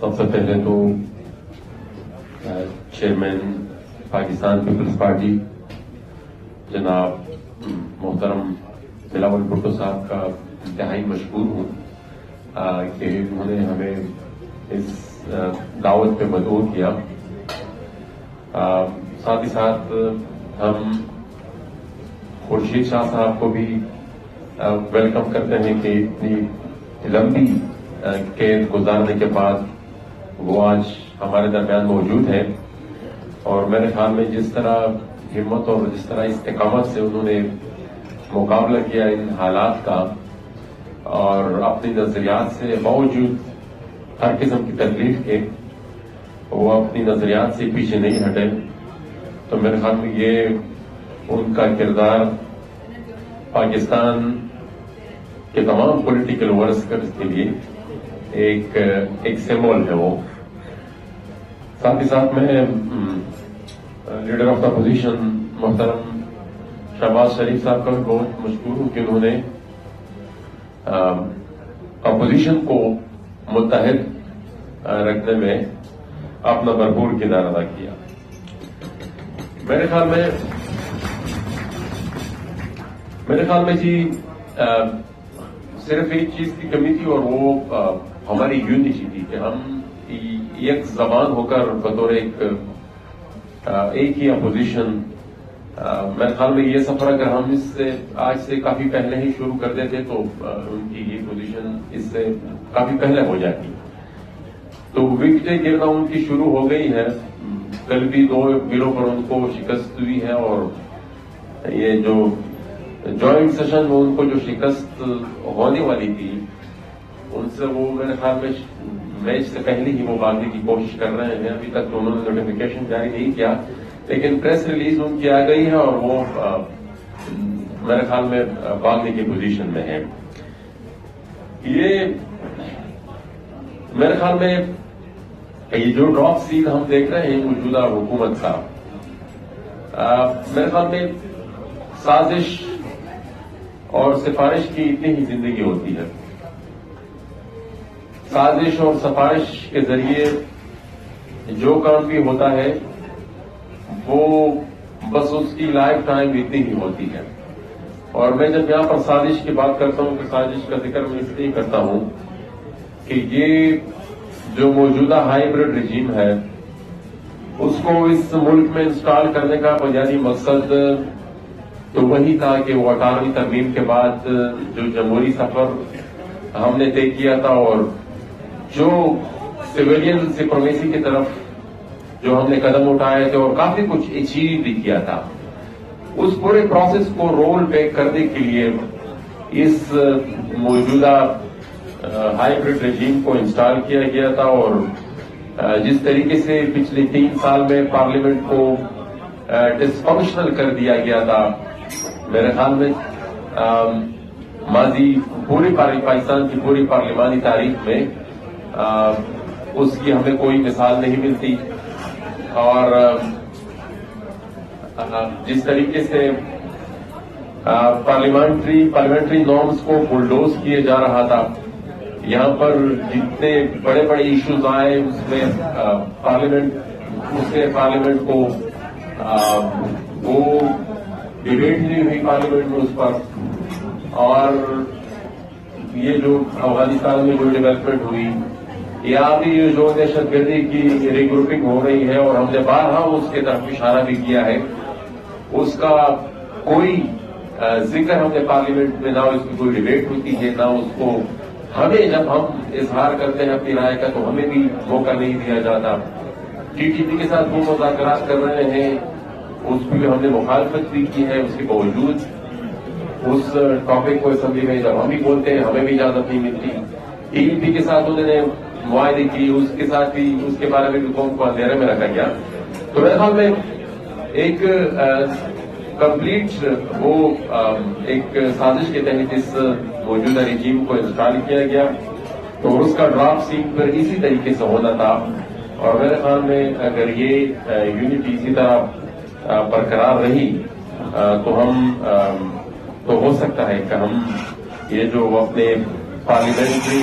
سب سے پہلے تو چیئرمین پاکستان پیپلز پارٹی جناب محترم بلاول بھٹو صاحب کا انتہائی مشکور ہوں کہ انہوں نے ہمیں اس دعوت پہ مدعو کیا. ساتھ ہی ساتھ ہم خورشید شاہ صاحب کو بھی ویلکم کرتے ہیں کہ اتنی لمبی قید گزارنے کے بعد وہ آج ہمارے درمیان موجود ہے. اور میرے خیال میں جس طرح ہمت اور جس طرح استقامت سے انہوں نے مقابلہ کیا ان حالات کا اور اپنی نظریات سے باوجود ہر قسم کی تکلیف کے وہ اپنی نظریات سے پیچھے نہیں ہٹے، تو میرے خیال میں یہ ان کا کردار پاکستان کے تمام پولیٹیکل ورکرز کے لیے ایک سمبول ہے. وہ ساتھ ہی ساتھ میں لیڈر آف دا اپوزیشن محترم شہباز شریف صاحب کا بھی بہت مشکور ہوں کہ انہوں نے اپوزیشن کو متحد رکھنے میں اپنا بھرپور کردار ادا کیا. میرے خیال میں جی صرف ایک چیز کی کمی تھی اور وہ ہماری یونٹی تھی کہ ہم ایک زبان ہو کر بطور ایک ہی اپوزیشن. میرے خیال میں یہ سفر اگر ہم اس سے آج سے کافی پہلے ہی شروع کر دیتے تو ان کی یہ پوزیشن اس سے کافی پہلے ہو جاتی. تو وکٹیں گرنا ان کی شروع ہو گئی ہے. کل بھی 2 بلوں پر ان کو شکست ہوئی ہے اور یہ جو جوائنٹ سیشن میں ان کو جو شکست ہونے والی تھی ان سے وہ میرے خیال میں میچ سے پہلے ہی وہ بھاگنے کی کوشش کر رہے ہیں. ابھی تک انہوں نے نوٹیفیکیشن جاری نہیں کیا لیکن پریس ریلیز ان کی آ گئی ہے اور وہ میرے خیال میں بھاگنے کی پوزیشن میں ہے. یہ میرے خیال میں یہ جو ڈراپ سیل ہم دیکھ رہے ہیں موجودہ حکومت کا، میرے خیال میں سازش اور سفارش کی اتنی ہی زندگی ہوتی ہے. سازش اور سفارش کے ذریعے جو کام بھی ہوتا ہے وہ بس اس کی لائف ٹائم اتنی ہی ہوتی ہے. اور میں جب یہاں پر سازش کی بات کرتا ہوں کہ سازش کا ذکر میں اس لیے کرتا ہوں کہ یہ جو موجودہ ہائیبرڈ رجیم ہے اس کو اس ملک میں انسٹال کرنے کا بنیادی مقصد تو وہی تھا کہ وہ 18ویں ترمیم کے بعد جو جمہوری سفر ہم نے طے کیا تھا اور جو سویلین سپریمیسی کی طرف جو ہم نے قدم اٹھائے تھے اور کافی کچھ اچیو بھی کیا تھا، اس پورے پروسیس کو رول بیک کرنے کے لیے اس موجودہ ہائیبرڈ رجیم کو انسٹال کیا گیا تھا. اور جس طریقے سے پچھلے 3 سال میں پارلیمنٹ کو ڈسفنکشنل کر دیا گیا تھا، میرے خیال میں ماضی پوری پاکستان کی پوری پارلیمانی تاریخ میں اس کی ہمیں کوئی مثال نہیں ملتی. اور جس طریقے سے پارلیمنٹری نارمز کو بلڈوز کیے جا رہا تھا، یہاں پر جتنے بڑے بڑے ایشوز آئے اس میں پارلیمنٹ کو وہ ڈیبیٹ نہیں ہوئی پارلیمنٹ میں اس پر. اور یہ جو افغانستان میں جو ڈیولپمنٹ ہوئی یا ابھی جو دہشت گردی کی ری گروپنگ ہو رہی ہے اور ہم نے بارہا اس کی طرف اشارہ بھی کیا ہے، اس کا کوئی ذکر ہم نے پارلیمنٹ میں نہ اس کی کوئی ڈیبیٹ ہوتی ہے نہ اس کو ہمیں جب ہم اظہار کرتے ہیں اپنی رائے کا تو ہمیں بھی موقع نہیں دیا جاتا. ٹی ٹی پی کے ساتھ وہ مذاکرات کر رہے ہیں اس کی ہم نے مخالفت بھی کی ہے، اس کے باوجود اس ٹاپک کو اسمبلی میں جب ہم بھی بولتے ہیں ہمیں بھی اجازت نہیں ملتی. ٹی ٹی پی کے ساتھ انہوں نے معاہدے کی، اس کے ساتھ بھی اس کے بارے میں بھی قوم کو اندھیرے میں رکھا گیا. تو میرے خیال میں ایک کمپلیٹ وہ ایک سازش کے تحت اس موجودہ رجیم کو انسٹال کیا گیا تو اس کا ڈراپ سیٹ پر اسی طریقے سے ہونا تھا. اور میرے خیال میں اگر یہ یونٹی اسی طرح برقرار رہی تو ہو سکتا ہے کہ ہم یہ جو اپنے پارلیمنٹری